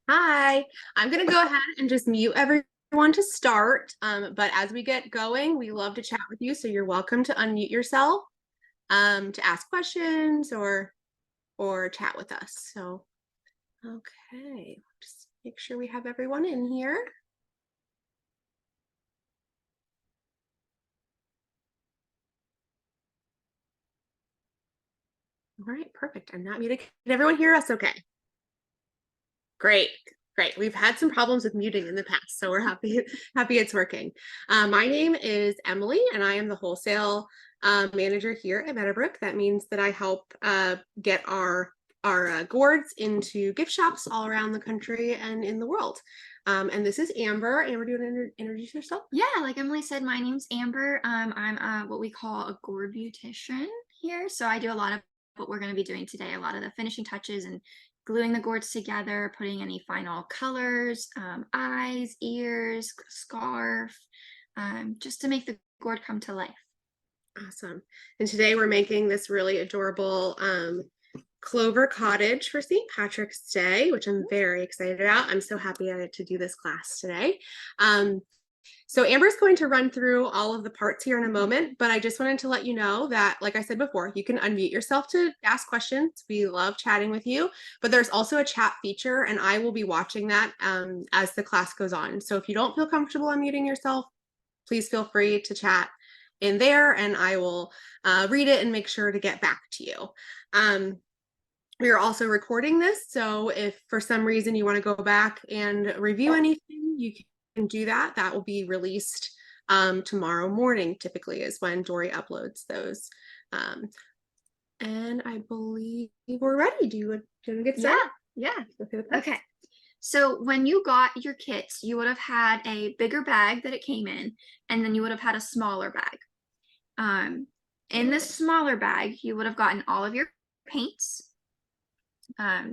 Hi, I'm going to go ahead and just mute everyone to start. But as we get going, we love to chat with you. So you're welcome to unmute yourself to ask questions or chat with us. So, okay, just make sure we have everyone in here. All right, perfect. I'm not muted. Can everyone hear us okay? Great. Great. We've had some problems with muting in the past, so we're happy it's working. My name is Emily, and I am the wholesale manager here at Meadowbrook. That means that I help get our gourds into gift shops all around the country and in the world. And this is Amber. Amber, do you want to introduce yourself? Yeah, like Emily said, my name's Amber. I'm what we call a gourd beautician here. So I do a lot of what we're going to be doing today, a lot of the finishing touches and gluing the gourds together, putting any final colors, eyes, ears, scarf, just to make the gourd come to life. Awesome. And today we're making this really adorable Clover Cottage for St. Patrick's Day, which I'm very excited about. I'm so happy I get to do this class today. So Amber's going to run through all of the parts here in a moment, but I just wanted to let you know that, like I said before, you can unmute yourself to ask questions. We love chatting with you, but there's also a chat feature, and I will be watching that as the class goes on. So if you don't feel comfortable unmuting yourself, please feel free to chat in there, and I will read it and make sure to get back to you. We are also recording this, so if for some reason you want to go back and review anything, you can do that. That will be released tomorrow morning, typically is when Dory uploads those. And I believe we're ready. Do you want to get started? Yeah. Okay. So when you got your kits, you would have had a bigger bag that it came in, and then you would have had a smaller bag. In this smaller bag, you would have gotten all of your paints.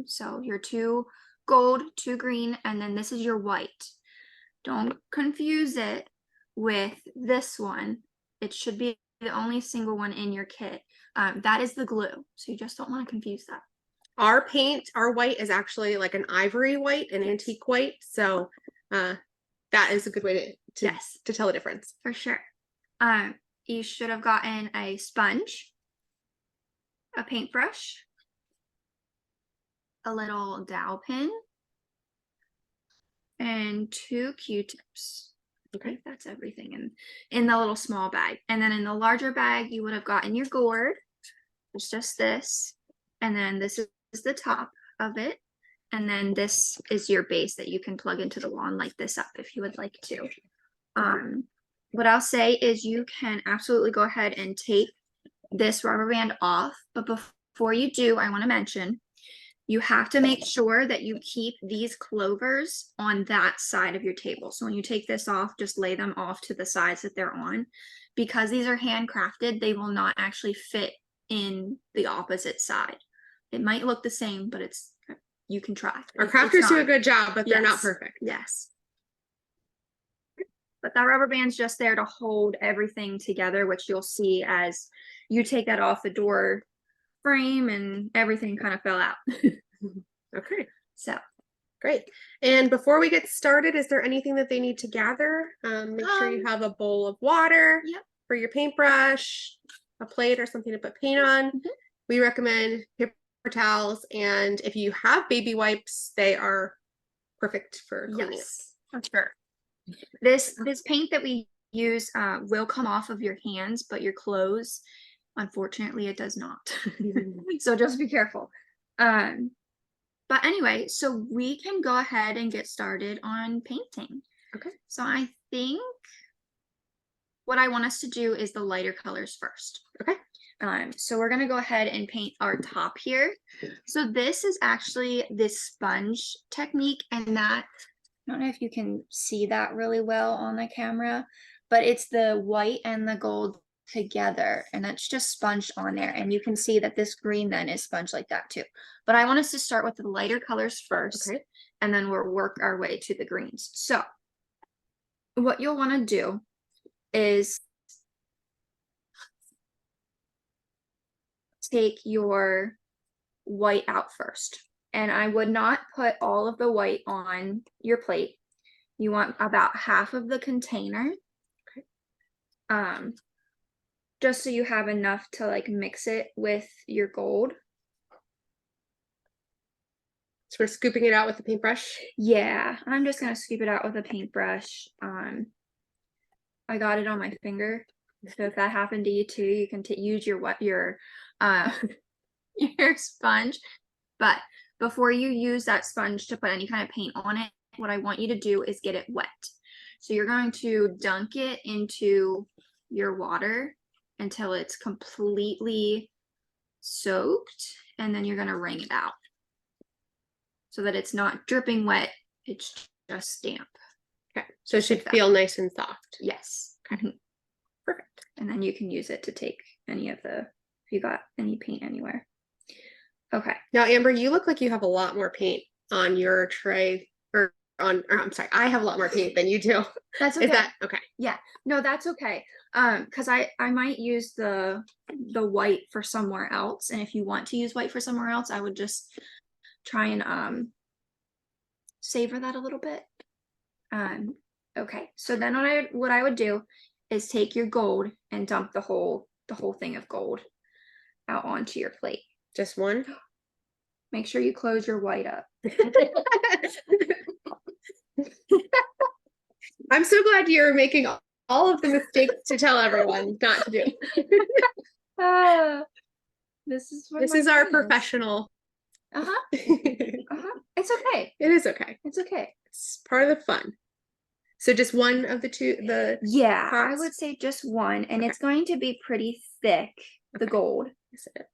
So your 2 gold, 2 green, and then this is your white. Don't confuse it with this one. It should be the only single one in your kit. That is the glue, so you just don't want to confuse that. Our paint, our white is actually like an ivory white, an antique white. So that is a good way to tell the difference. For sure. You should have gotten a sponge, a paintbrush, a little dowel pin, and 2 Q-tips. Okay, that's everything in the little small bag. And then in the larger bag, you would have gotten your gourd. It's just this. And then this is the top of it. And then this is your base that you can plug into the wall and light this up if you would like to. What I'll say is you can absolutely go ahead and take this rubber band off. But before you do, I want to mention you have to make sure that you keep these clovers on that side of your table. So when you take this off, just lay them off to the sides that they're on. Because these are handcrafted, they will not actually fit in the opposite side. It might look the same, but you can try. Our crafters do a good job, but they're not perfect. Yes. But that rubber band's just there to hold everything together, which you'll see as you take that off the door frame and everything kind of fell out. Okay. So great. And before we get started, is there anything that they need to gather? Make sure you have a bowl of water for your paintbrush, a plate or something to put paint on. We recommend paper towels, and if you have baby wipes, they are perfect for cleaning. Yes, for sure. This paint that we use will come off of your hands, but your clothes, unfortunately, it does not. So just be careful. But anyway, so we can go ahead and get started on painting. Okay. So I think what I want us to do is the lighter colors first. Okay. So we're going to go ahead and paint our top here. So this is actually this sponge technique, and that, I don't know if you can see that really well on the camera, but it's the white and the gold together, and that's just sponged on there, and you can see that this green then is sponged like that too. But I want us to start with the lighter colors first, and then we'll work our way to the greens. So what you'll want to do is take your white out first. And I would not put all of the white on your plate. You want about half of the container. Just so you have enough to like mix it with your gold. So we're scooping it out with the paintbrush. Yeah, I'm just gonna scoop it out with a paintbrush. I got it on my finger, so if that happened to you too, you can use your your sponge. But before you use that sponge to put any kind of paint on it, what I want you to do is get it wet. So you're going to dunk it into your water until it's completely soaked, and then you're going to wring it out so that it's not dripping wet, it's just damp. Okay, so it should feel nice and soft. Yes. Okay. Perfect. And then you can use it to take any of the, if you got any paint anywhere. Okay. Now, Amber, you look like you have a lot more paint on your tray, or I'm sorry, I have a lot more paint than you do. That's okay. Is that okay? Yeah, no, that's okay. Because I might use the white for somewhere else, and if you want to use white for somewhere else, I would just try and savor that a little bit. Okay, so then what I would do is take your gold and dump the whole thing of gold out onto your plate. Just one? Make sure you close your white up. I'm so glad you're making all of the mistakes to tell everyone not to do. This is our professional. It's okay. It is okay. It's okay. It's part of the fun. So just one of the two, yeah, parts? I would say just one, and it's going to be pretty thick, the gold. Yes, it is.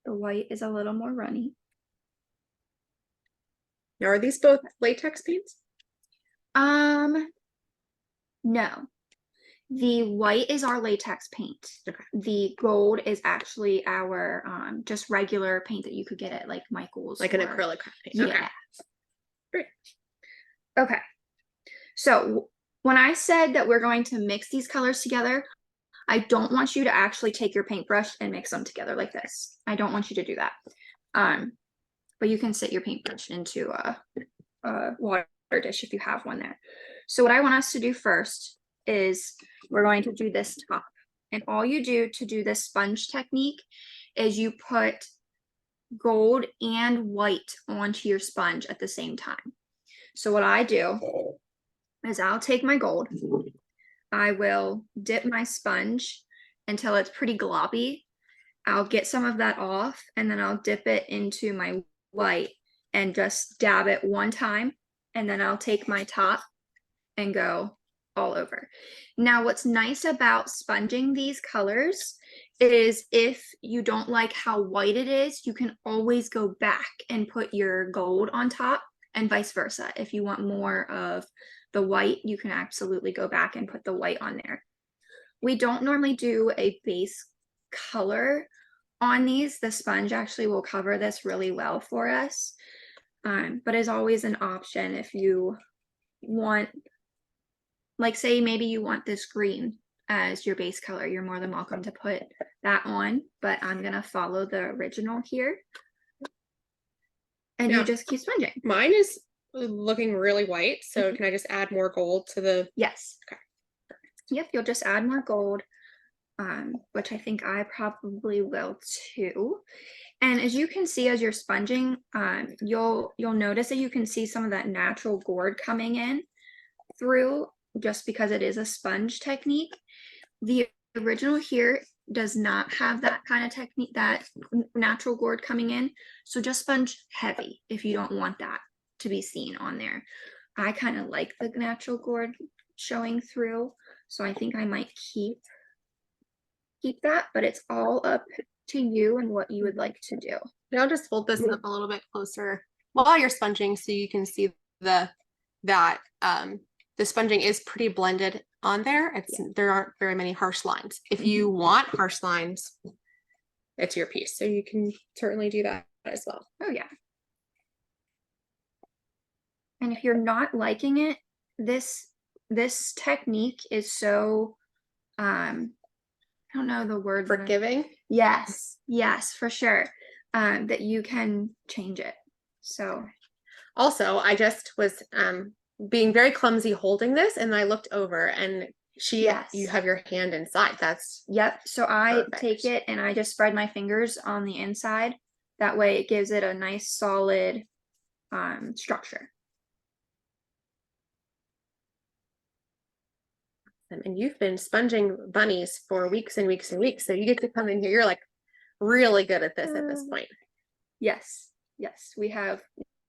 The white is a little more runny. Now, are these both latex paints? No. The white is our latex paint. Okay. The gold is actually our just regular paint that you could get at like Michael's. Like an acrylic paint. Yeah. Okay. Great. Okay. So when I said that we're going to mix these colors together, I don't want you to actually take your paintbrush and mix them together like this. I don't want you to do that. But you can sit your paintbrush into a water dish if you have one there. So what I want us to do first is we're going to do this top. And all you do to do this sponge technique is you put gold and white onto your sponge at the same time. So what I do is I'll take my gold, I will dip my sponge until it's pretty gloppy. I'll get some of that off, and then I'll dip it into my white and just dab it one time, and then I'll take my top and go all over. Now, what's nice about sponging these colors is if you don't like how white it is, you can always go back and put your gold on top, and vice versa. If you want more of the white, you can absolutely go back and put the white on there. We don't normally do a base color on these. The sponge actually will cover this really well for us, but is always an option if you want, like say maybe you want this green as your base color, you're more than welcome to put that on, but I'm gonna follow the original here. And you just keep sponging. Mine is looking really white, so can I just add more gold to the... Yes. Okay. Yep, you'll just add more gold, which I think I probably will too. And as you can see, as you're sponging, you'll notice that you can see some of that natural gold coming in through, just because it is a sponge technique. The original here does not have that kind of technique, that natural gold coming in. So just sponge heavy if you don't want that to be seen on there. I kind of like the natural gold showing through, so I think I might keep that, but it's all up to you and what you would like to do. And I'll just hold this up a little bit closer while you're sponging, so you can see the sponging is pretty blended on there. There aren't very many harsh lines. If you want harsh lines, it's your piece, so you can certainly do that as well. Oh yeah. And if you're not liking it, this technique is so I don't know the word. Forgiving? Yes, for sure. that you can change it. So Also, I just was being very clumsy holding this, and I looked over, and you have your hand inside. That's yep. So I perfect. take it and I just spread my fingers on the inside. That way it gives it a nice solid structure. And you've been sponging bunnies for weeks and weeks and weeks, so you get to come in here. You're like really good at this point. Yes, yes. We have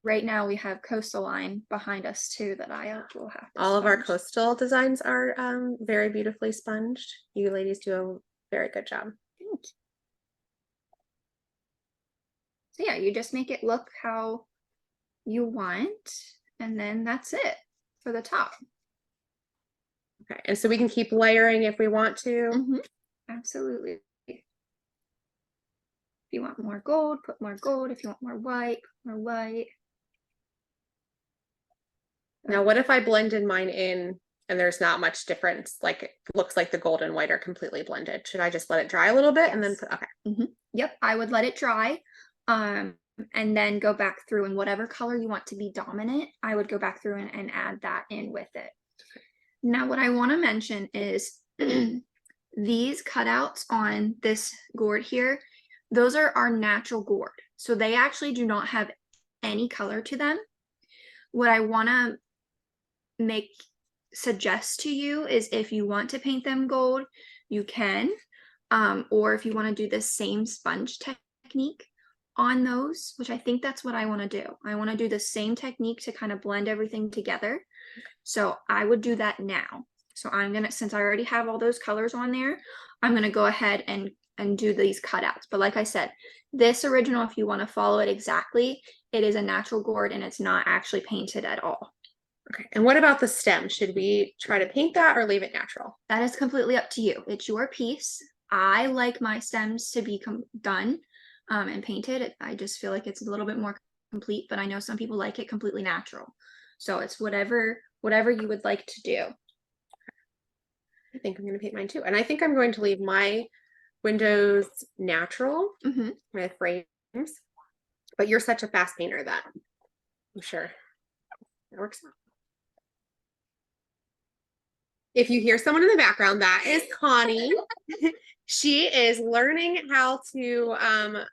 right now we have Coastal Line behind us too that I will have to All of our sponge. coastal designs are very beautifully sponged. You ladies do a very good job. Thank you. So yeah, you just make it look how you want, and then that's it for the top. Okay, and so we can keep layering if we want to. Absolutely. If you want more gold, put more gold. If you want more white, put more white. Now, what if I blended mine in and there's not much difference? Like it looks like the gold and white are completely blended. Should I just let it dry a little bit and then put, okay. Yep, I would let it dry. And then go back through, and whatever color you want to be dominant, I would go back through and add that in with it. Now, what I want to mention is these cutouts on this gourd here, those are our natural gourd. So they actually do not have any color to them. What I want to suggest to you is if you want to paint them gold, you can. Or if you want to do the same sponge technique on those, which I think that's what I want to do. I want to do the same technique to kind of blend everything together. So I would do that now. So I'm gonna, since I already have all those colors on there, I'm gonna go ahead and do these cutouts. But like I said, this original, if you want to follow it exactly, it is a natural gourd and it's not actually painted at all. Okay, and what about the stem? Should we try to paint that or leave it natural? That is completely up to you. It's your piece. I like my stems to be done and painted. I just feel like it's a little bit more complete, but I know some people like it completely natural. So it's whatever you would like to do. I think I'm going to paint mine too. And I think I'm going to leave my windows natural, my frames. But you're such a fast painter that I'm sure that works out. If you hear someone in the background, that is Connie. She is learning how to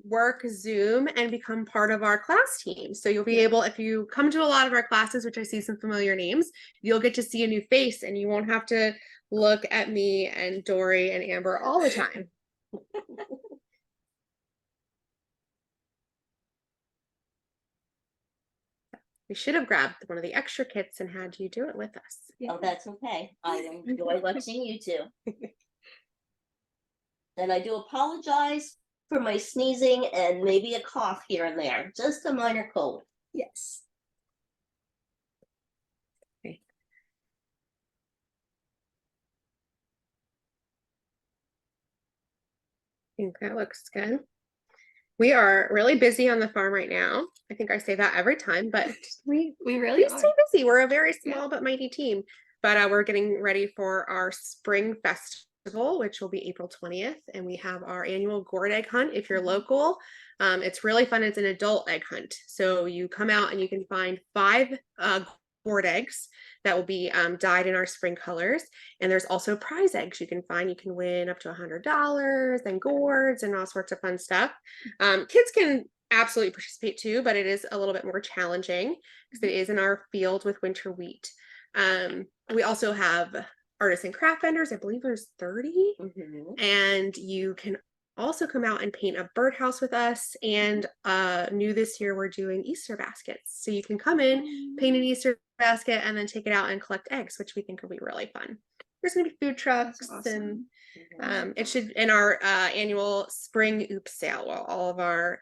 work Zoom and become part of our class team. So you'll be able, if you come to a lot of our classes, which I see some familiar names, you'll get to see a new face and you won't have to look at me and Dory and Amber all the time. We should have grabbed one of the extra kits and had you do it with us. Oh, that's okay. I enjoy watching you two. And I do apologize for my sneezing and maybe a cough here and there. Just a minor cold. Yes. Okay. I think that looks good. We are really busy on the farm right now. I think I say that every time, but we really stay busy. We're a very small but mighty team. But we're getting ready for our spring festival, which will be April 20th. And we have our annual gourd egg hunt. If you're local, it's really fun. It's an adult egg hunt. So you come out and you can find 5 gourd eggs that will be dyed in our spring colors. And there's also prize eggs you can find. You can win up to $100 and gourds and all sorts of fun stuff. Kids can absolutely participate too, but it is a little bit more challenging because it is in our field with winter wheat. We also have artists and craft vendors. I believe there's 30. And you can also come out and paint a birdhouse with us. And new this year, we're doing Easter baskets. So you can come in, paint an Easter basket, and then take it out and collect eggs, which we think will be really fun. There's going to be food trucks and it should, in our annual spring oops sale, all of our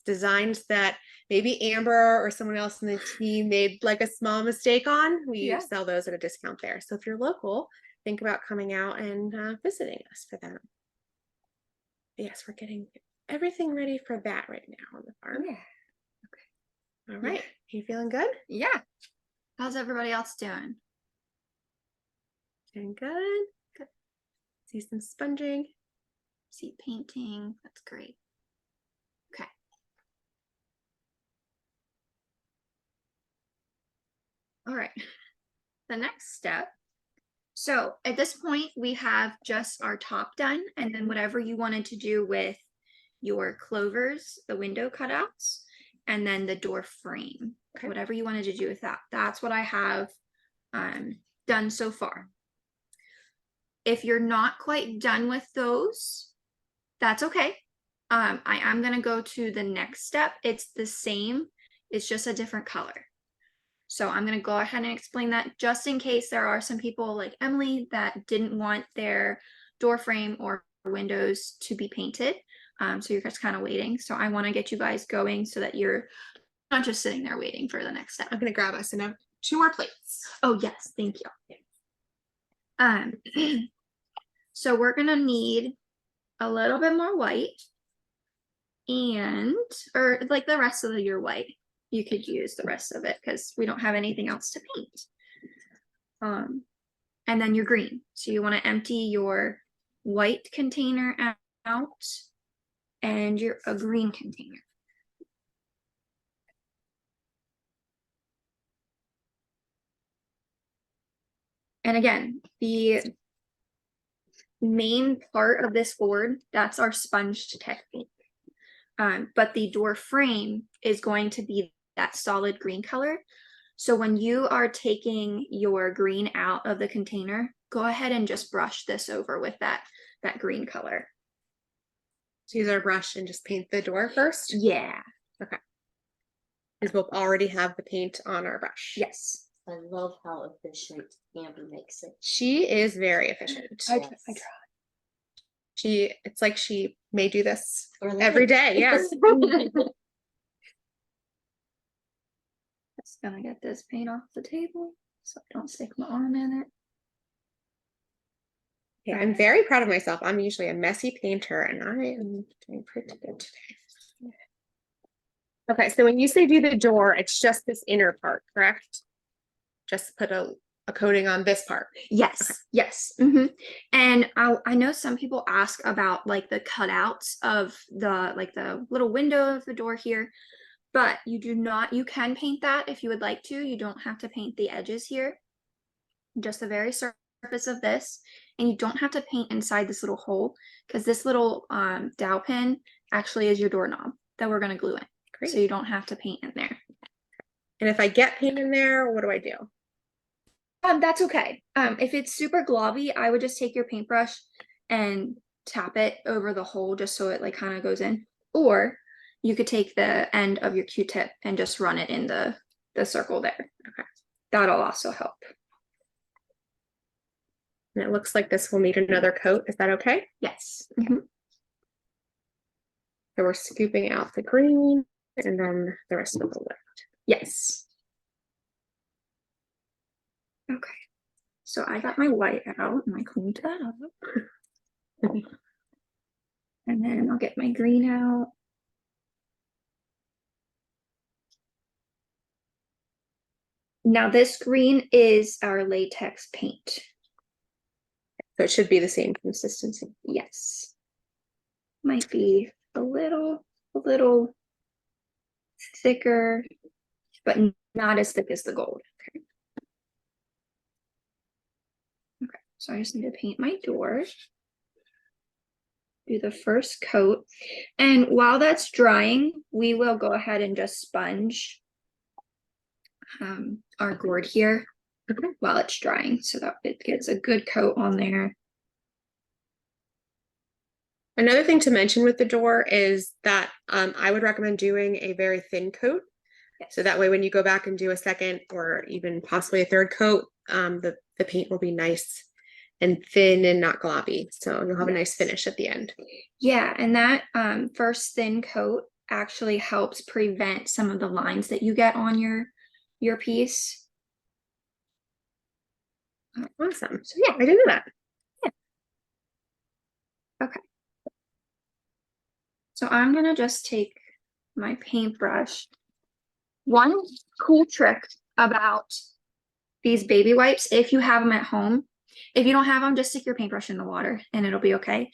designs that maybe Amber or someone else in the team made like a small mistake on, we sell those at a discount there. So if you're local, think about coming out and visiting us for that. Yes, we're getting everything ready for that right now on the farm. Yeah. Okay. All right. You feeling good? Yeah. How's everybody else doing? Doing good. Good. See some sponging. See painting. That's great. the next step. So at this point, we have just our top done, and then whatever you wanted to do with your clovers, the window cutouts, and then the door frame, whatever you wanted to do with that. That's what I have done so far. If you're not quite done with those, that's okay. I am going to go to the next step. It's the same, it's just a different color. So I'm going to go ahead and explain that just in case there are some people like Emily that didn't want their door frame or windows to be painted. So you're just kind of waiting. So I want to get you guys going so that you're not just sitting there waiting for the next step. I'm gonna grab us 2 more plates. Oh yes, thank you. So we're gonna need a little bit more white, and or like the rest of your white. You could use the rest of it because we don't have anything else to paint. And then your green. So you want to empty your white container out and a green container. And again, the main part of this board, that's our sponge technique. But the door frame is going to be that solid green color. So when you are taking your green out of the container, go ahead and just brush this over with that green color. So use our brush and just paint the door first? Yeah. Okay. Because we'll already have the paint on our brush. Yes. I love how efficient Amber makes it. She is very efficient. I try. It's like she may do this For a every living. day. Yes. Just gonna get this paint off the table so I don't stick my arm in it. Yeah, I'm very proud of myself. I'm usually a messy painter and I am doing pretty good today. Okay, so when you say do the door, it's just this inner part, correct? Just put a coating on this part. Yes, okay. Yes. And I know some people ask about like the cutouts of the little window of the door here, but you can paint that if you would like to. You don't have to paint the edges here, just the very surface of this. And you don't have to paint inside this little hole because this little dowel pin actually is your doorknob that we're going to glue in. Great. So you don't have to paint in there. And if I get paint in there, what do I do? That's okay. If it's super globby, I would just take your paintbrush and tap it over the hole just so it like kind of goes in. Or you could take the end of your Q-tip and just run it in the circle there. Okay. That'll also help. And it looks like this will need another coat. Is that okay? Yes. So we're scooping out the green and then the rest of the left. Yes. Okay. So I got my white out and I cleaned that up. And then I'll get my green out. Now this green is our latex paint. So it should be the same consistency. Yes. Might be a little thicker, but not as thick as the gold. Okay. Okay, so I just need to paint my door. Do the first coat. And while that's drying, we will go ahead and just sponge our gourd here while it's drying so that it gets a good coat on there. Another thing to mention with the door is that I would recommend doing a very thin coat. Yes. So that way when you go back and do a second or even possibly a third coat, the paint will be nice and thin and not globby. So you'll have a nice finish at the end. Yeah, and that first thin coat actually helps prevent some of the lines that you get on your piece. Awesome. So yeah, I did that. Yeah. Okay. So I'm gonna just take my paintbrush. One cool trick about these baby wipes, if you have them at home, if you don't have them, just stick your paintbrush in the water and it'll be okay.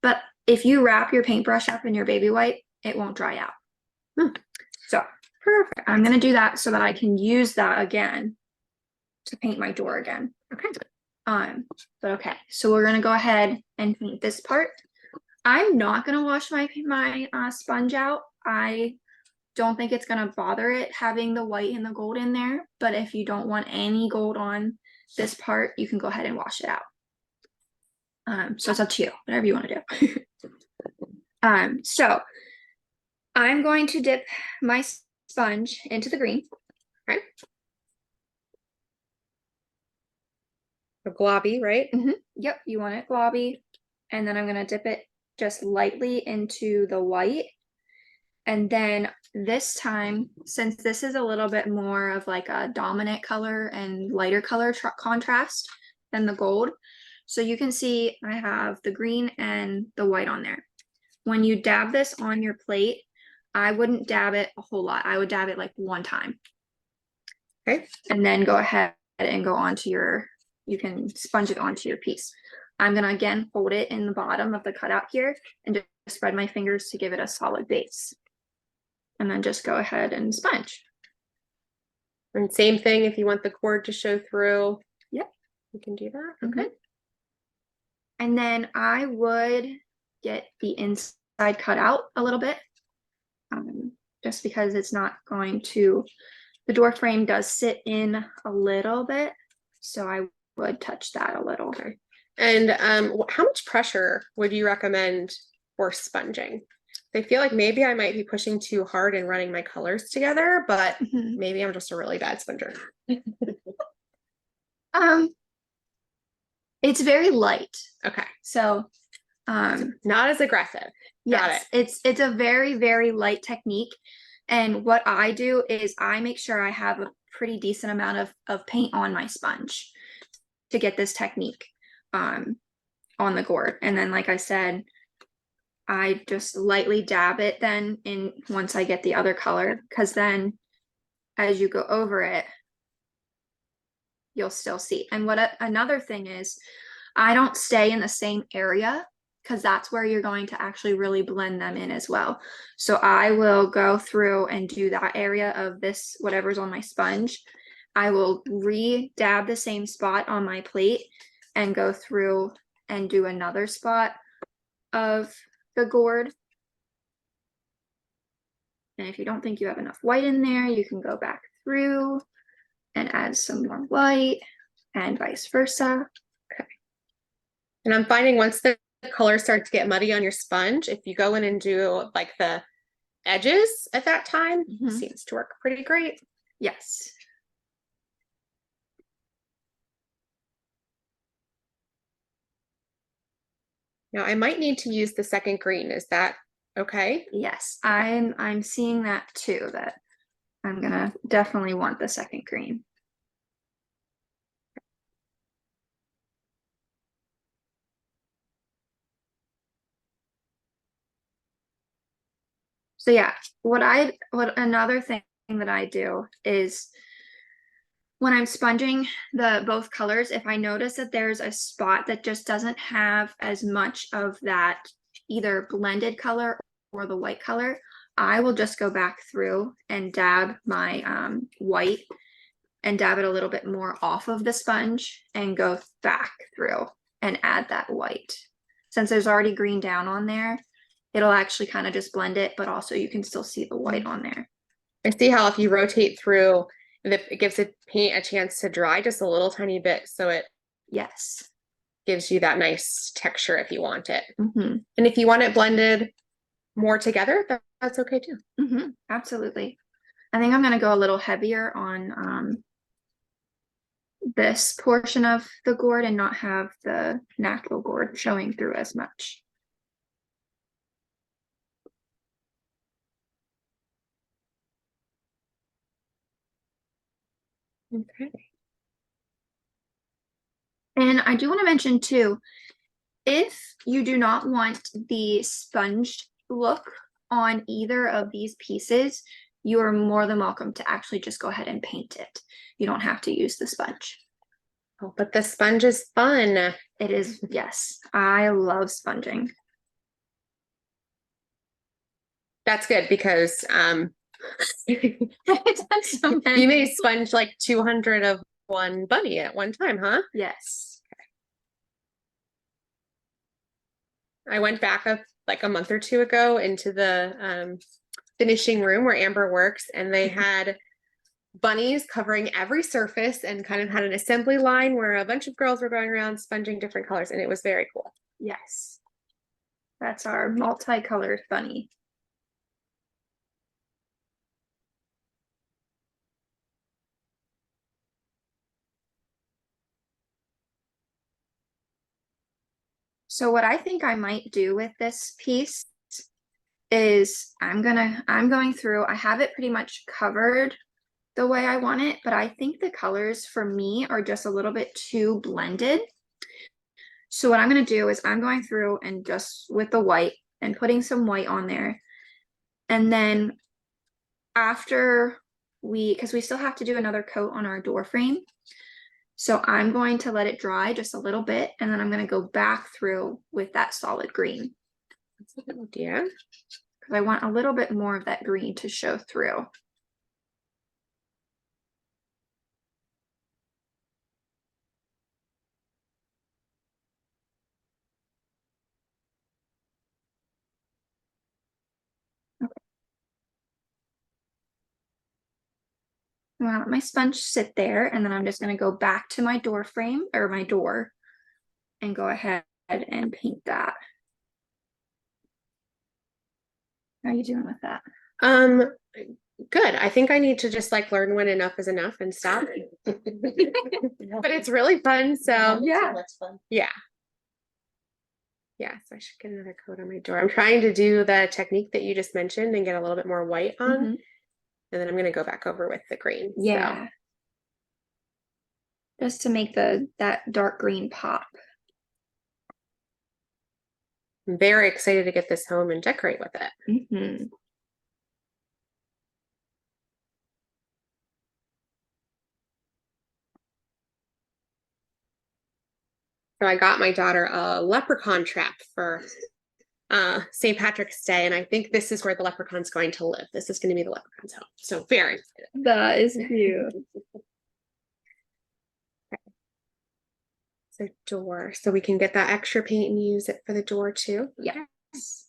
But if you wrap your paintbrush up in your baby wipe, it won't dry out. So perfect. I'm gonna do that so that I can use that again to paint my door again. Okay. But okay, so we're gonna go ahead and paint this part. I'm not gonna wash my sponge out. I don't think it's gonna bother it having the white and the gold in there, but if you don't want any gold on this part, you can go ahead and wash it out. So it's up to you, whatever you want to do. So I'm going to dip my sponge into the green. Okay. A globby, right? Yep, you want it globby. And then I'm gonna dip it just lightly into the white. And then this time, since this is a little bit more of like a dominant color and lighter color contrast than the gold, so you can see I have the green and the white on there. When you dab this on your plate, I wouldn't dab it a whole lot. I would dab it like one time. Okay. And then go ahead and go onto your, you can sponge it onto your piece. I'm gonna again hold it in the bottom of the cutout here and just spread my fingers to give it a solid base. And then just go ahead and sponge. And same thing if you want the cord to show through. Yep. You can do that. Okay. And then I would get the inside cut out a little bit. Just because it's not going to, the door frame does sit in a little bit. So I would touch that a little. Okay. And how much pressure would you recommend for sponging? I feel like maybe I might be pushing too hard and running my colors together, but maybe I'm just a really bad sponger. It's very light. Okay. So not as aggressive. yes, it's a very, very light technique. And what I do is I make sure I have a pretty decent amount of paint on my sponge to get this technique on the gourd. And then, like I said, I just lightly dab it then in once I get the other color, because then as you go over it, you'll still see. And what another thing is, I don't stay in the same area because that's where you're going to actually really blend them in as well. So I will go through and do that area of this, whatever's on my sponge. I will re-dab the same spot on my plate and go through and do another spot of the gourd. And if you don't think you have enough white in there, you can go back through and add some more white and vice versa. Okay. And I'm finding once the colors start to get muddy on your sponge, if you go in and do like the edges at that time, seems to work pretty great. Yes. Now I might need to use the second green. Is that okay? Yes, I'm seeing that too, that I'm gonna definitely want the second green. So yeah, what another thing that I do is when I'm sponging both colors, if I notice that there's a spot that just doesn't have as much of that either blended color or the white color, I will just go back through and dab my white and dab it a little bit more off of the sponge and go back through and add that white. Since there's already green down on there, it'll actually kind of just blend it, but also you can still see the white on there. I see how if you rotate through, it gives the paint a chance to dry just a little tiny bit, so it yes gives you that nice texture if you want it. Mm-hmm. And if you want it blended more together, that's okay too. Mm-hmm. Absolutely. I think I'm going to go a little heavier on this portion of the gourd and not have the natural gourd showing through as much. Okay. And I do want to mention too, if you do not want the sponged look on either of these pieces, you are more than welcome to actually just go ahead and paint it. You don't have to use the sponge. Oh, but the sponge is fun. It is, yes. I love sponging. That's good because I've done so many. you may sponge like 200 of one bunny at one time, huh? Yes. I went back like a month or two ago into the finishing room where Amber works, and they had bunnies covering every surface and kind of had an assembly line where a bunch of girls were going around sponging different colors, and it was very cool. Yes. That's our multicolored bunny. So what I think I might do with this piece is I'm going through, I have it pretty much covered the way I want it, but I think the colors for me are just a little bit too blended. So what I'm going to do is I'm going through and just with the white and putting some white on there. And then after because we still have to do another coat on our door frame. So I'm going to let it dry just a little bit, and then I'm going to go back through with that solid green. That's a good idea. Because I want a little bit more of that green to show through. I'm gonna let my sponge sit there, and then I'm just gonna go back to my door frame or my door and go ahead and paint that. How are you doing with that? Good. I think I need to just like learn when enough is enough and stop. But it's really fun. So Yeah. That's fun. yeah. Yeah, so I should get another coat on my door. I'm trying to do the technique that you just mentioned and get a little bit more white on. Mhm. And then I'm going to go back over with the green. Yeah. Just to make that dark green pop. I'm very excited to get this home and decorate with it. Mm-hmm. So I got my daughter a leprechaun trap for St. Patrick's Day, and I think this is where the leprechaun's going to live. This is going to be the leprechaun's home. So very excited. That is cute. So door, so we can get that extra paint and use it for the door too. Yes.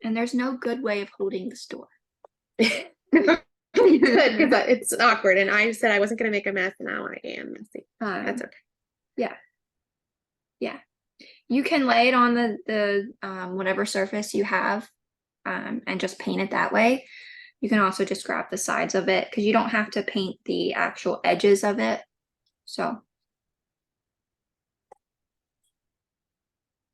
And there's no good way of holding this door. Good, because it's awkward, and I said I wasn't going to make a mess, and now I am messy. That's okay. Yeah. Yeah. You can lay it on the whatever surface you have and just paint it that way. You can also just grab the sides of it because you don't have to paint the actual edges of it. So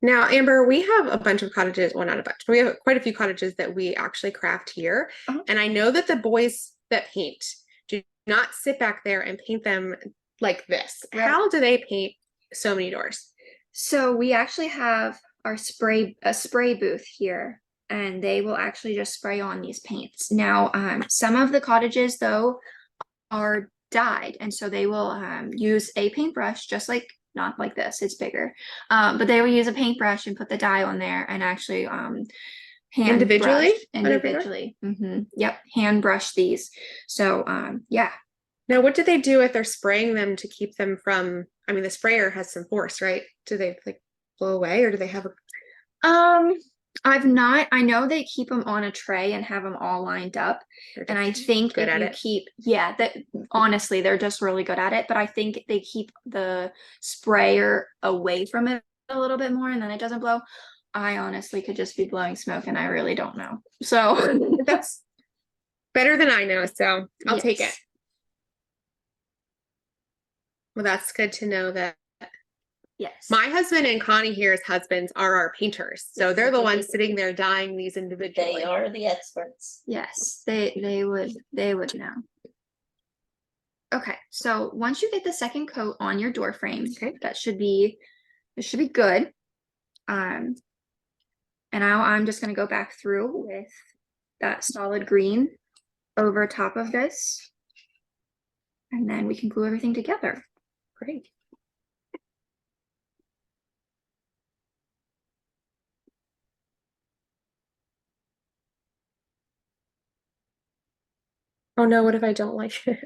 now, Amber, we have a bunch of cottages. Well, not a bunch. We have quite a few cottages that we actually craft here. And I know that the boys that paint do not sit back there and paint them like this. Right. How do they paint so many doors? So we actually have our spray booth here, and they will actually just spray on these paints. Now, some of the cottages though are dyed, and so they will use a paintbrush, just like not like this, it's bigger, but they will use a paintbrush and put the dye on there and actually Individually? Yep, hand brush these. So yeah. Now, what do they do if they're spraying them to keep them from, I mean, the sprayer has some force, right? Do they like blow away, or do they have a I know they keep them on a tray and have them all lined up. And I think good at if you it? keep, yeah, that honestly, they're just really good at it. But I think they keep the sprayer away from it a little bit more, and then it doesn't blow. I honestly could just be blowing smoke, and I really don't know. So That's better than I know, so I'll take it. yes. Well, that's good to know that Yes. my husband and Connie here's husbands are our painters. So they're the ones sitting there dyeing these individually. They are the experts. Yes, they would know. Okay, so once you get the second coat on your door frame, Okay. it should be good. And now I'm just gonna go back through with that solid green over top of this. And then we can glue everything together. Great. Oh no, what if I don't like it?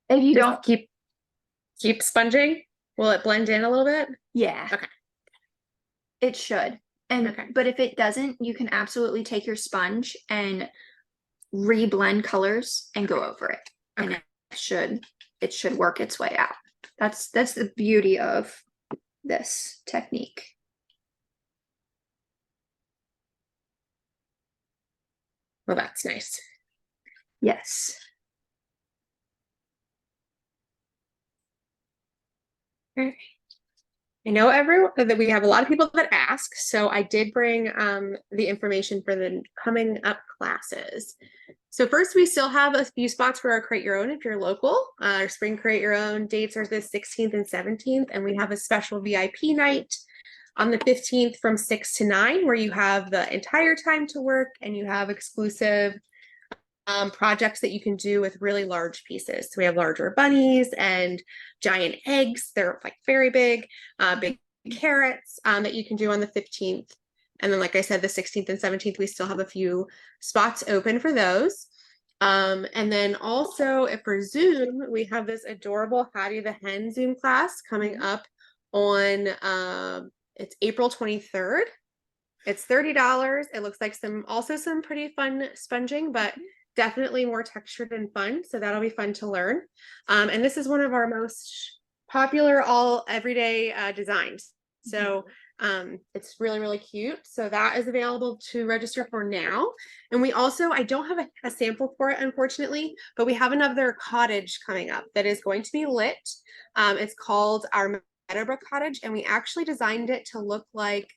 If you Just don't, keep sponging? Will it blend in a little bit? yeah. Okay. It should. And Okay. but if it doesn't, you can absolutely take your sponge and reblend colors and go over it. And Okay. it should work its way out. That's the beauty of this technique. Well, that's nice. Yes. Okay. I know that we have a lot of people that ask, so I did bring the information for the coming up classes. So first, we still have a few spots for our Create Your Own if you're local. Our Spring Create Your Own dates are the 16th and 17th, and we have a special VIP night on the 15th from 6 to 9, where you have the entire time to work and you have exclusive projects that you can do with really large pieces. So we have larger bunnies and giant eggs. They're like very big, big carrots that you can do on the 15th. And then, like I said, the 16th and 17th, we still have a few spots open for those. And then also for Zoom, we have this adorable Hattie the Hen Zoom class coming up on, it's April 23rd. It's $30. It looks like some pretty fun sponging, but definitely more textured and fun. So that'll be fun to learn. And this is one of our most popular all everyday designs. So it's really, really cute. So that is available to register for now. And we also, I don't have a sample for it, unfortunately, but we have another cottage coming up that is going to be lit. It's called our Meadowbrook Cottage, and we actually designed it to look like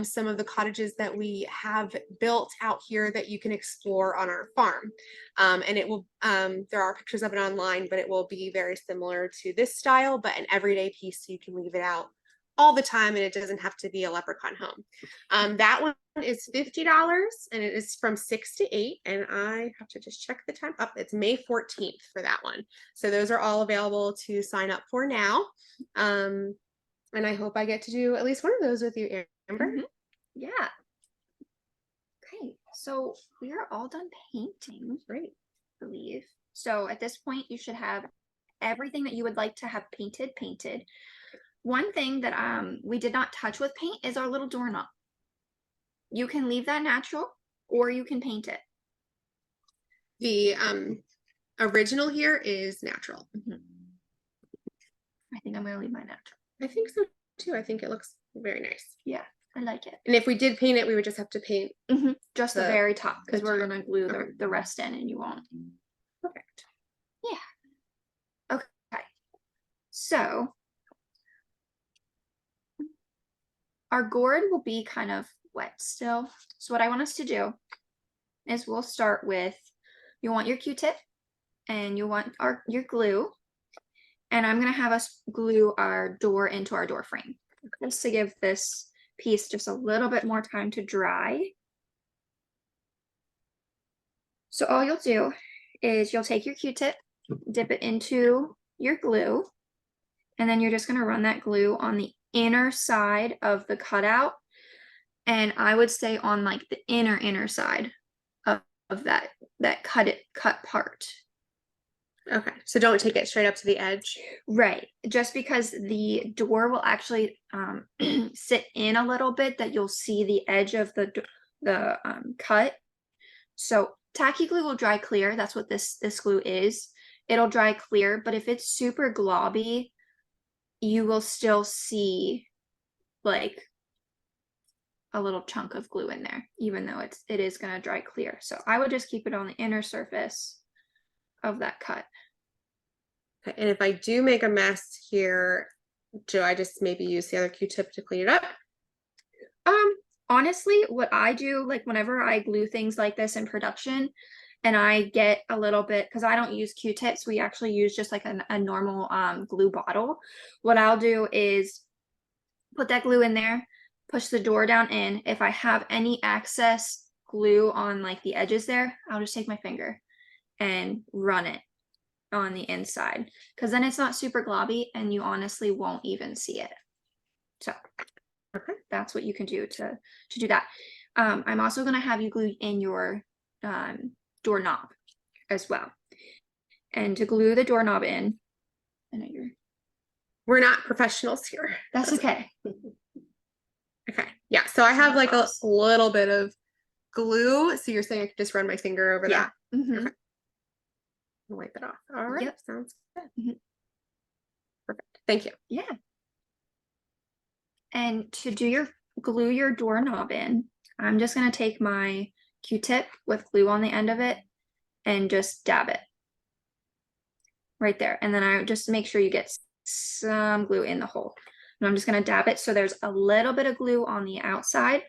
some of the cottages that we have built out here that you can explore on our farm. And it will, there are pictures of it online, but it will be very similar to this style, but an everyday piece so you can leave it out all the time and it doesn't have to be a leprechaun home. That one is $50 and it is from 6 to 8. And I have to just check the time up. It's May 14th for that one. So those are all available to sign up for now. And I hope I get to do at least one of those with you, Amber. Yeah. Okay, so we are all done painting. Great. I believe. So at this point, you should have everything that you would like to have painted. One thing that we did not touch with paint is our little doorknob. You can leave that natural or you can paint it. The original here is natural. I think I'm gonna leave mine natural. I think so too. I think it looks very nice. Yeah, I like it. And if we did paint it, we would just have to paint just the very top because the we're top. gonna glue Okay. the rest in and you won't. Perfect. Yeah. Okay. So our gourd will be kind of wet still. So what I want us to do is we'll start with, you want your Q-tip and you want your glue. And I'm gonna have us glue our door into our door frame just to give this piece just a little bit more time to dry. So all you'll do is you'll take your Q-tip, dip it into your glue, and then you're just gonna run that glue on the inner side of the cutout. And I would say on like the inner side of that cut part. Okay. So don't take it straight up to the edge. Right. Just because the door will actually sit in a little bit that you'll see the edge of the cut. So tacky glue will dry clear. That's what this glue is. It'll dry clear, but if it's super globby, you will still see like a little chunk of glue in there, even though it is going to dry clear. So I would just keep it on the inner surface of that cut. Okay. And if I do make a mess here, do I just maybe use the other Q-tip to clean it up? Honestly, what I do, like whenever I glue things like this in production and I get a little bit, because I don't use Q-tips, we actually use just like a normal glue bottle. What I'll do is put that glue in there, push the door down in. If I have any excess glue on like the edges there, I'll just take my finger and run it on the inside, because then it's not super globby and you honestly won't even see it. So okay, that's what you can do to do that. I'm also going to have you glue in your doorknob as well. And to glue the doorknob in, I know We're not professionals here. that's okay. Okay. Yeah. So I have like a little bit of glue. So you're saying I could just run my finger over Yeah. that? Mhm. Okay. I'll wipe it off. All right. Yep. Sounds good. Mhm. Perfect. Thank you. Yeah. And to glue your doorknob in, I'm just gonna take my Q-tip with glue on the end of it and just dab it right there. And then I just make sure you get some glue in the hole. And I'm just gonna dab it so there's a little bit of glue on the outside.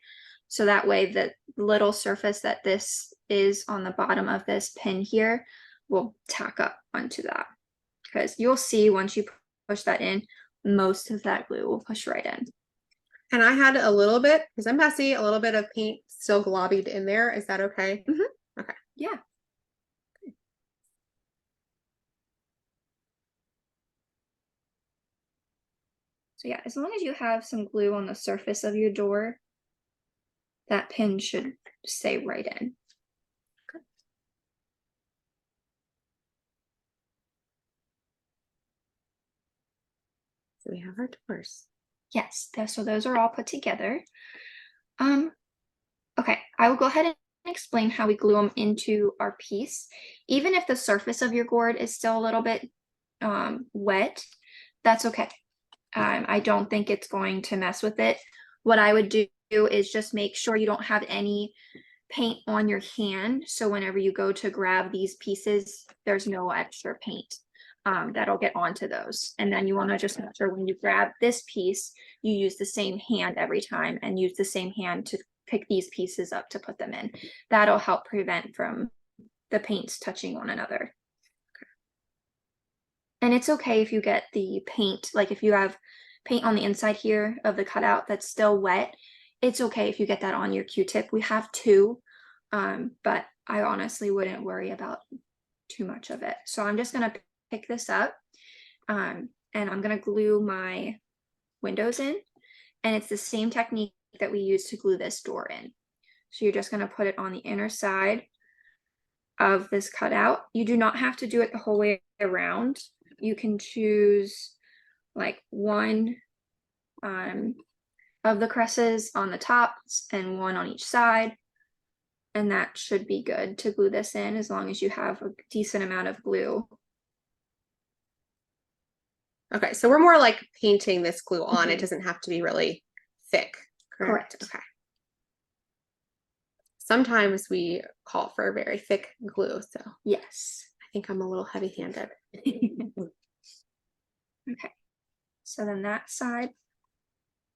So that way the little surface that this is on the bottom of this pin here will tack up onto that. Because you'll see once you push that in, most of that glue will push right in. And I had a little bit, because I'm messy, a little bit of paint still globbied in there. Is that okay? Mm-hmm. Okay. Yeah. So yeah, as long as you have some glue on the surface of your door, that pin should stay right in. Okay. So we have our doors. Yes, so those are all put together. Okay, I will go ahead and explain how we glue them into our piece. Even if the surface of your gourd is still a little bit wet, that's okay. I don't think it's going to mess with it. What I would do is just make sure you don't have any paint on your hand. So whenever you go to grab these pieces, there's no extra paint that'll get onto those. And then you want to just make sure when you grab this piece, you use the same hand every time and use the same hand to pick these pieces up to put them in. That'll help prevent from the paints touching one another. And it's okay if you get the paint, like if you have paint on the inside here of the cutout that's still wet, it's okay if you get that on your Q-tip. We have two, but I honestly wouldn't worry about too much of it. So I'm just gonna pick this up and I'm gonna glue my windows in. And it's the same technique that we use to glue this door in. So you're just gonna put it on the inner side of this cutout. You do not have to do it the whole way around. You can choose like one of the cresses on the tops and one on each side. And that should be good to glue this in as long as you have a decent amount of glue. Okay, so we're more like painting this glue on. Mhm. It doesn't have to be really thick. Correct. Okay. Sometimes we call for very thick glue, so Yes. I think I'm a little heavy-handed. Okay. So then that side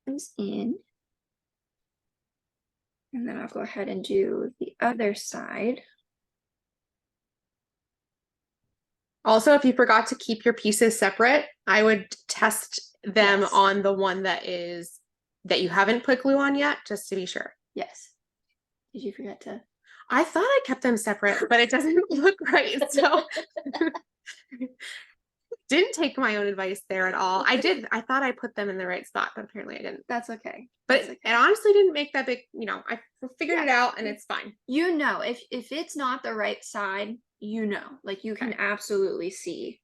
is in. And then I'll go ahead and do the other side. Also, if you forgot to keep your pieces separate, I would test them Yes. on the one that you haven't put glue on yet, just to be sure. Yes. Did you forget to? I thought I kept them separate, but it doesn't look right. So didn't take my own advice there at all. I thought I put them in the right spot, but apparently I didn't. That's okay. But That's okay. it honestly didn't make that big, I figured it out and it's fine. You know, if it's not the right side, like you can Okay. absolutely see.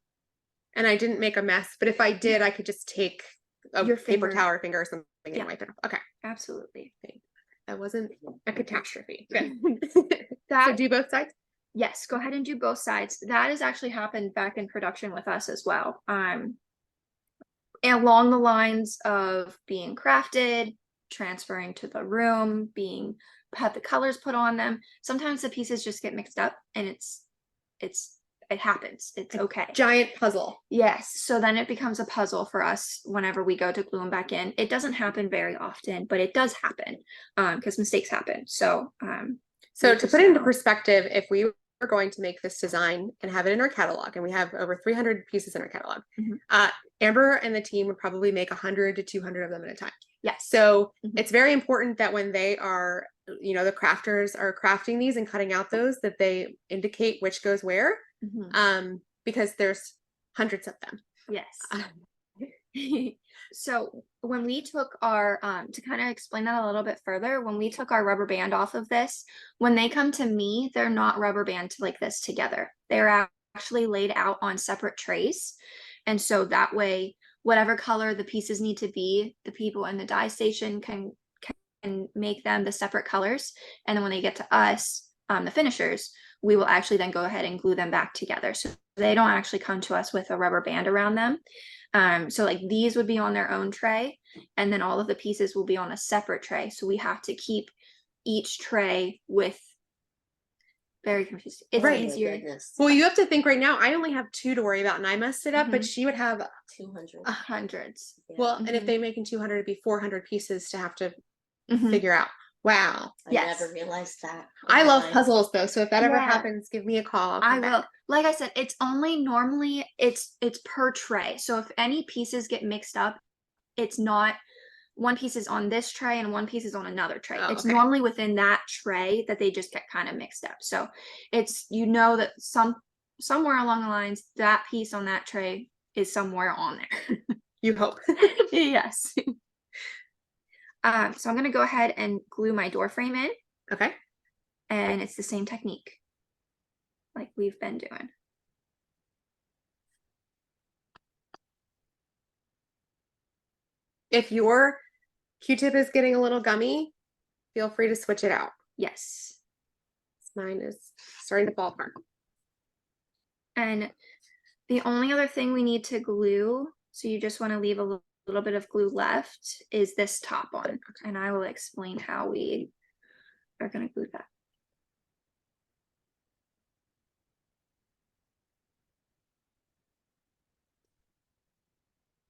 And I didn't make a mess, but if I did, I could just take a Your paper finger. towel or finger or something Yeah. and wipe it off. Okay. Absolutely. That wasn't a catastrophe. Good. That So do both sides? Yes, go ahead and do both sides. That has actually happened back in production with us as well. Along the lines of being crafted, transferring to the room, have the colors put on them. Sometimes the pieces just get mixed up and it happens. It's okay. Giant puzzle. Yes. So then it becomes a puzzle for us whenever we go to glue them back in. It doesn't happen very often, but it does happen because mistakes happen. So So to put it into perspective, if we were going to make this design and have it in our catalog, and we have over 300 pieces in our catalog, Amber and the team would probably make 100 to 200 of them at a time. Yes. So it's very important that when they are, the crafters are crafting these and cutting out those, that they indicate which goes where, because there's hundreds of them. Yes. So when we took our to kind of explain that a little bit further, when we took our rubber band off of this, when they come to me, they're not rubber band like this together. They're actually laid out on separate trays. And so that way, whatever color the pieces need to be, the people in the dye station can make them the separate colors. And then when they get to us, the finishers, we will actually then go ahead and glue them back together. So they don't actually come to us with a rubber band around them. So like these would be on their own tray, and then all of the pieces will be on a separate tray. So we have to keep each tray with very confused. It's Right. easier. Well, you have to think right now, I only have 2 to worry about and I messed it up, but she would have 200. Hundreds. well, and if they making 200, it'd be 400 pieces to have to Mhm. figure out. Wow. I Yes. never realized that. I love Online. puzzles though, so if that ever Yeah. happens, give me a call. I'll I come back. will. Like I said, it's only normally it's per tray. So if any pieces get mixed up, it's not one piece is on this tray and one piece is on another tray. Oh, It's okay. normally within that tray that they just get kind of mixed up. So it's that somewhere along the lines that piece on that tray is somewhere on there. You hope. Yes. So I'm gonna go ahead and glue my door frame in, Okay. and it's the same technique like we've been doing. If your Q-tip is getting a little gummy, feel free to switch it out. Yes. Mine is starting to fall apart. And the only other thing we need to glue, so you just want to leave a little bit of glue left, is this top on. And I will explain how we are going to glue that.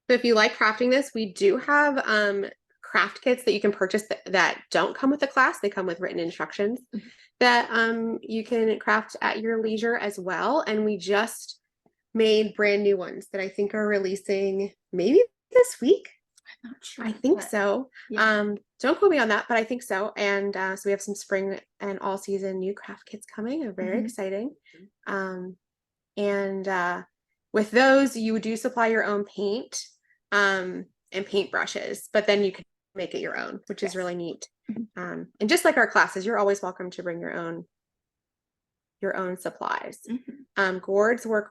So if you like crafting this, we do have craft kits that you can purchase that don't come with the class. They come with written instructions that you can craft at your leisure as well. And we just made brand new ones that I think are releasing maybe this week. I'm not sure. I think but so. yeah. Don't quote me on that, but I think so. And so we have some spring and all season new craft kits coming. They're very exciting. And with those, you do supply your own paint and paint brushes, but then you can make it your own, which is really neat. And just like our classes, you're always welcome to bring your own supplies. Gourds work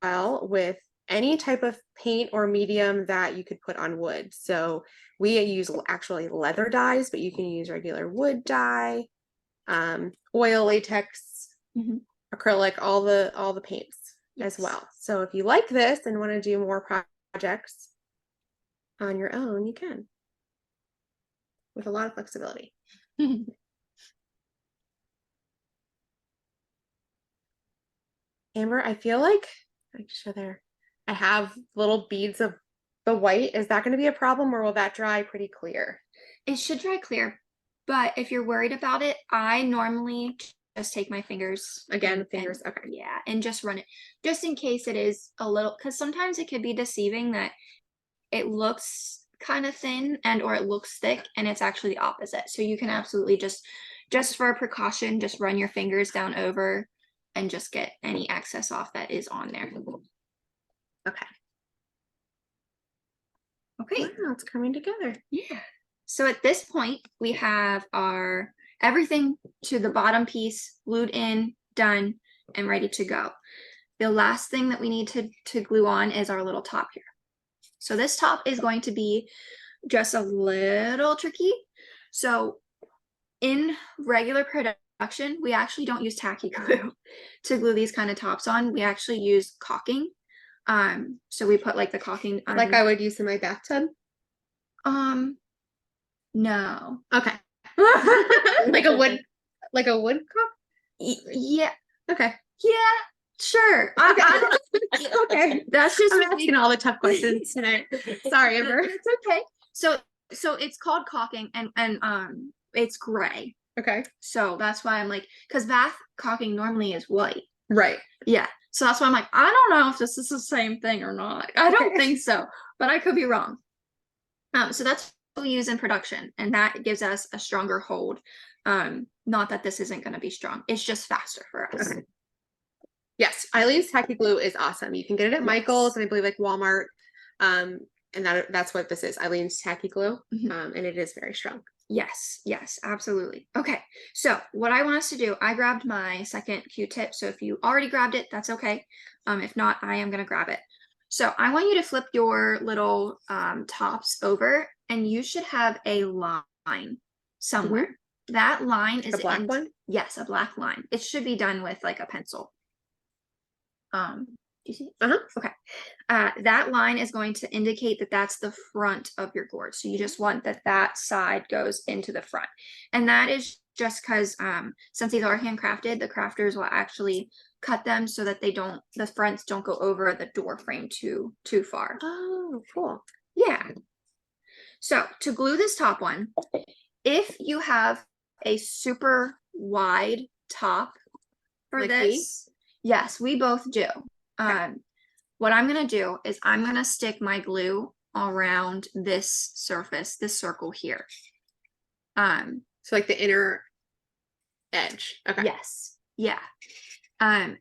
well with any type of paint or medium that you could put on wood. So we use actually leather dyes, but you can use regular wood dye, oil, latex, acrylic, all the paints as well. So if you like this and want to do more projects on your own, you can, with a lot of flexibility. Amber, I feel like I show there. I have little beads of the white. Is that going to be a problem, or will that dry pretty clear? It should dry clear, but if you're worried about it, I normally just take my fingers Fingers. Okay. Yeah, and just run it, just in case it is a little, because sometimes it could be deceiving that it looks kind of thin or it looks thick, and it's actually the opposite. So you can absolutely just for a precaution, just run your fingers down over and just get any excess off that is on there. Okay. Okay. Wow, it's coming together. Yeah. So at this point, we have our everything to the bottom piece glued in, done, and ready to go. The last thing that we need to glue on is our little top here. So this top is going to be just a little tricky. So in regular production, we actually don't use tacky glue to glue these kind of tops on. We actually use caulking. So we put like the caulking like I would use in my bathtub. No. Okay. like a wood cup. Yeah. Okay. Yeah. Sure. Okay. That's just I'm asking all the tough questions tonight. Sorry, Amber. It's okay. So it's called caulking, and it's gray. Okay. So that's why I'm like, because bath caulking normally is white. Right. Yeah. So that's why I'm like, I don't know if this is the same thing or not. I don't think so, but I could be wrong. So that's what we use in production, and that gives us a stronger hold. Not that this isn't going to be strong. It's just faster for us. Okay. Yes, Eileen's tacky glue is awesome. You can get it at Michael's and I believe like Walmart. and that's what this is. Eileen's tacky glue, Mhm. and it is very strong. Yes, yes, absolutely. Okay, so what I want us to do, I grabbed my second Q-tip, so if you already grabbed it, that's okay. If not, I am gonna grab it. So I want you to flip your little tops over, and you should have a line somewhere. That line is A black one? Yes, a black line. It should be done with like a pencil. Do you see? Okay. That line is going to indicate that that's the front of your gourd. So you just want that side goes into the front. And that is just because since these are handcrafted, the crafters will actually cut them so that the fronts don't go over the door frame too far. Oh, cool. Yeah. So to glue this top one, if you have a super wide top for Like this, yes, we both do. What I'm gonna do is I'm gonna stick my glue around this surface, this circle here. So like the inner edge. Okay. Yes, yeah. And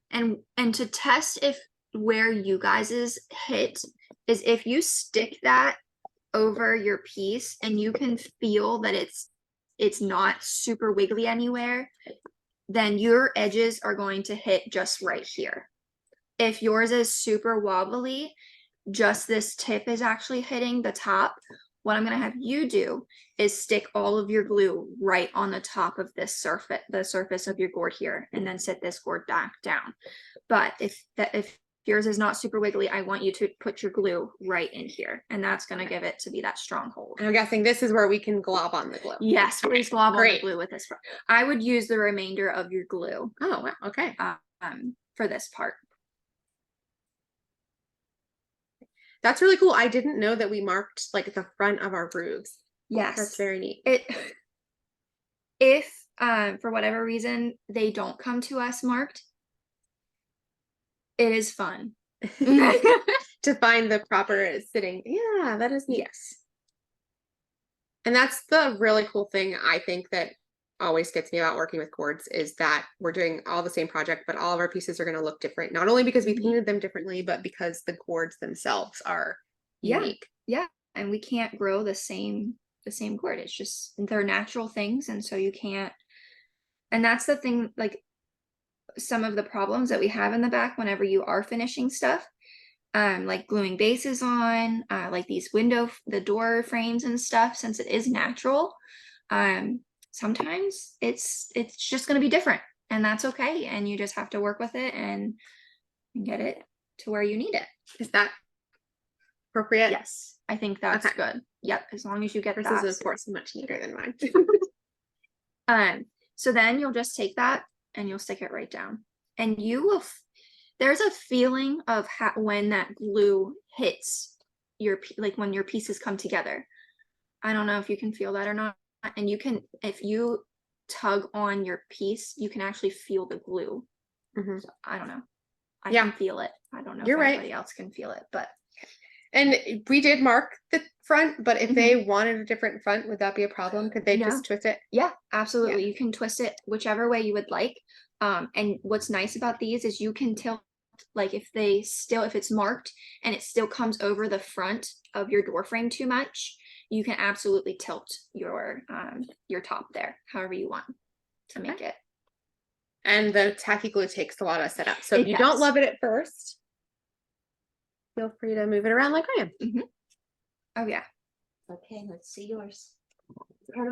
to test if where you guys's hit is if you stick that over your piece and you can feel that it's not super wiggly anywhere, then your edges are going to hit just right here. If yours is super wobbly, just this tip is actually hitting the top. What I'm going to have you do is stick all of your glue right on the top of this surface, the surface of your gourd here, and then set this gourd back down. But if yours is not super wiggly, I want you to put your glue right in here, and that's going to give it to be that stronghold. And I'm guessing this is where we can glob on the glue. Yes, please glob on the Great. glue with this. I would use the remainder of your glue Oh, wow. Okay. for this part. That's really cool. I didn't know that we marked like the front of our roofs. Yes. That's very neat. If for whatever reason they don't come to us marked, it is fun. To find the proper sitting. Yeah, that is neat. Yes. And that's the really cool thing I think that always gets me about working with cords is that we're doing all the same project, but all of our pieces are going to look different. Not only because we painted them differently, but because the cords themselves are unique. Yeah. And we can't grow the same gourd. It's just they're natural things. And so you can't, and that's the thing, like some of the problems that we have in the back whenever you are finishing stuff. Like gluing bases on, like these the door frames and stuff, since it is natural. Sometimes it's just going to be different, and that's okay, and you just have to work with it and get it to where you need it. Is that appropriate? Yes, I think that's good. Yep, as long as you get this that. is of course much neater than mine. So then you'll just take that and you'll stick it right down, and you will there's a feeling of when that glue hits like when your pieces come together. I don't know if you can feel that or not. And you can, if you tug on your piece, you can actually feel the glue. So, I don't know. I can feel it. I don't know if anybody else can feel it, but. And we did mark the front, but if they wanted a different front, would that be a problem? Could they just twist it? Yeah, absolutely. You can twist it whichever way you would like. And what's nice about these is you can tilt, like if it's marked and it still comes over the front of your door frame too much, you can absolutely tilt your top there however you want to make it. And the tacky glue takes a lot of setup. So if you don't love it at first, feel free to move it around like I am. Oh yeah. Okay, let's see yours. There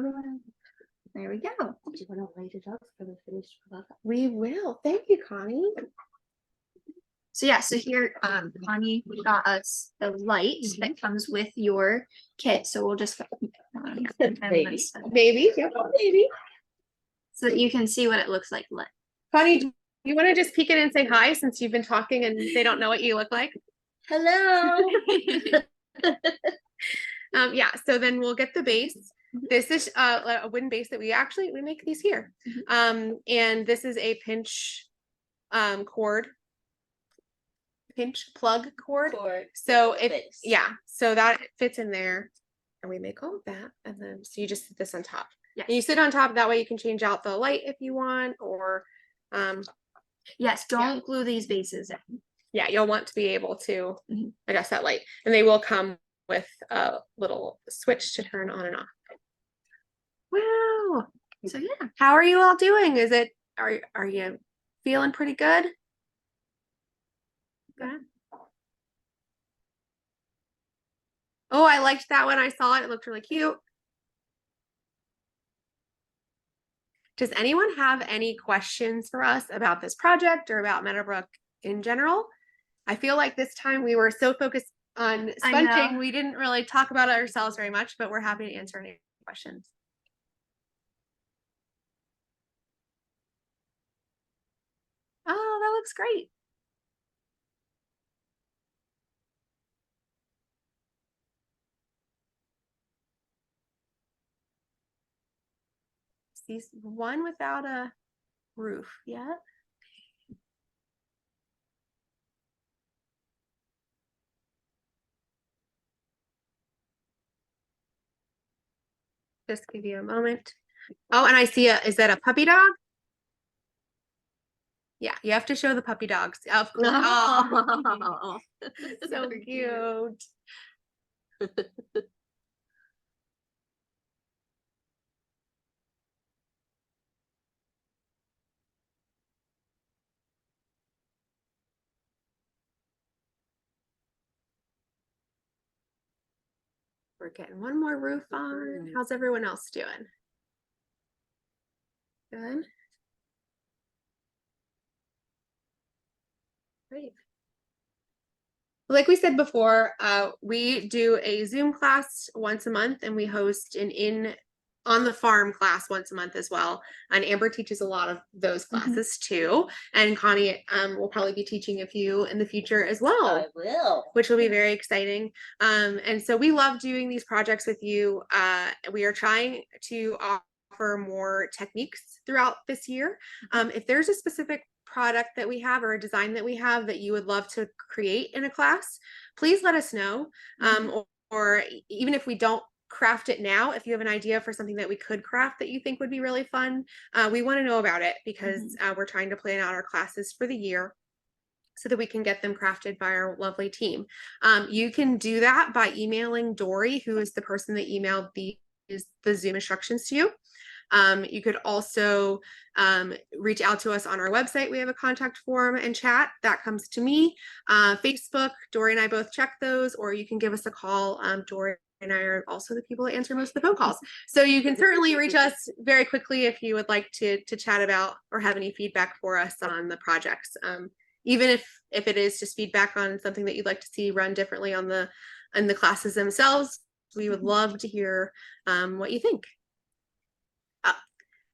we go. Do you want to light it up for the finished product? We will. Thank you, Connie. So yeah, so here Connie got us the light that comes with your kit. So we'll just Maybe. Maybe. Yeah, maybe. So that you can see what it looks like lit. Connie, do you want to just peek in and say hi since you've been talking and they don't know what you look like? Hello. Yeah, so then we'll get the base. This is a wooden base that we make these here. And this is a pinch plug cord. So so that fits in there, and we make all of that, and then so you just sit this on top. Yeah, and you sit on top, that way you can change out the light if you want, or yes, don't glue these bases in. Yeah, you'll want to be able to adjust that light, and they will come with a little switch to turn on and off. Wow. So yeah. How are you all doing? Are you feeling pretty good? Good. Oh, I liked that when I saw it. It looked really cute. Does anyone have any questions for us about this project or about Meadowbrook in general? I feel like this time we were so focused on I know. sponging, we didn't really talk about it ourselves very much, but we're happy to answer any questions. Oh, that looks great. See one without a roof yet. Just give you a moment. Oh, and I see is that a puppy dog? Yeah, you have to show the puppy dogs. Of course. Oh, so cute. We're getting one more roof on. How's everyone else doing? Good. Great. Like we said before, we do a Zoom class once a month, and we host an on the farm class once a month as well. And Amber teaches a lot of those classes too. And Connie will probably be teaching a few in the future as well. I will. Which will be very exciting. And so we love doing these projects with you. We are trying to offer more techniques throughout this year. If there's a specific product that we have or a design that we have that you would love to create in a class, please let us know. Or even if we don't craft it now, if you have an idea for something that we could craft that you think would be really fun, we want to know about it, because we're trying to plan out our classes for the year so that we can get them crafted by our lovely team. You can do that by emailing Dory, who is the person that emailed the Zoom instructions to you. You could also reach out to us on our website. We have a contact form and chat that comes to me. Facebook, Dory and I both check those, or you can give us a call. Dory and I are also the people that answer most of the phone calls. So you can certainly reach us very quickly if you would like to chat about or have any feedback for us on the projects. Even if it is just feedback on something that you'd like to see run differently on the classes themselves, we would love to hear what you think.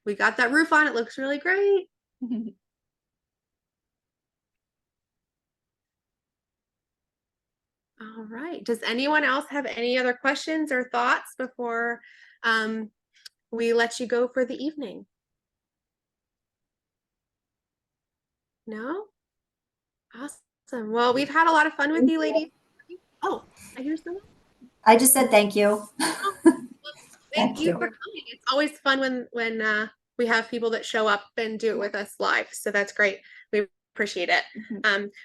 We got that roof on. It looks really great. All right. Does anyone else have any other questions or thoughts before we let you go for the evening? No? Awesome. Well, we've had a lot of fun with you, ladies. Oh, I hear someone. I just said thank you. Thank you for coming. It's always fun when we have people that show up and do it with us live. So that's great. We appreciate it.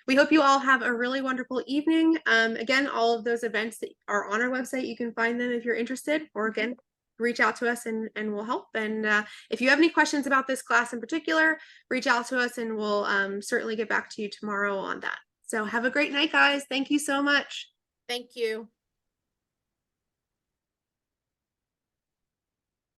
We hope you all have a really wonderful evening. Again, all of those events that are on our website, you can find them if you're interested, or again, reach out to us and we'll help. And if you have any questions about this class in particular, reach out to us and we'll certainly get back to you tomorrow on that. So have a great night, guys. Thank you so much. Thank you.